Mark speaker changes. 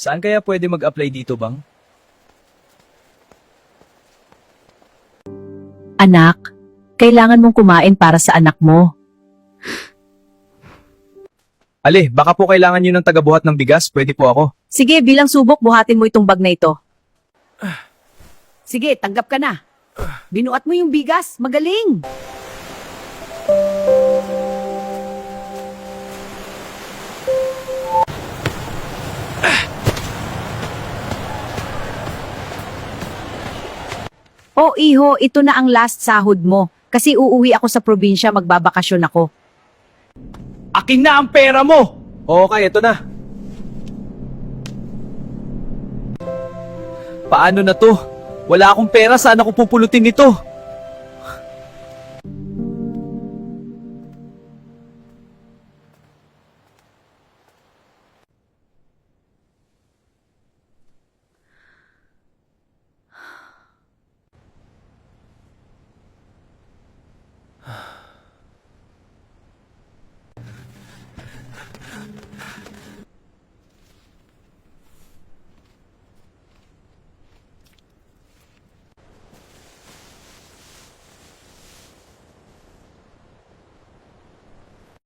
Speaker 1: Saan kaya pwede mag-apply dito, Bang?
Speaker 2: Anak, kailangan mong kumain para sa anak mo.
Speaker 1: Ale, baka po kailangan nyo ng tagabuhat ng bigas, pwede po ako.
Speaker 2: Sige, bilang subok, buhatin mo itong bag na ito. Sige, tanggap ka na. Binuat mo yung bigas, magaling. Oh, iho, ito na ang last sahod mo. Kasi uuwi ako sa probinsya, magbabakasyon ako.
Speaker 1: Akin na ang pera mo! Okay, ito na. Paano na to? Wala akong pera, saan ako pupulutin nito?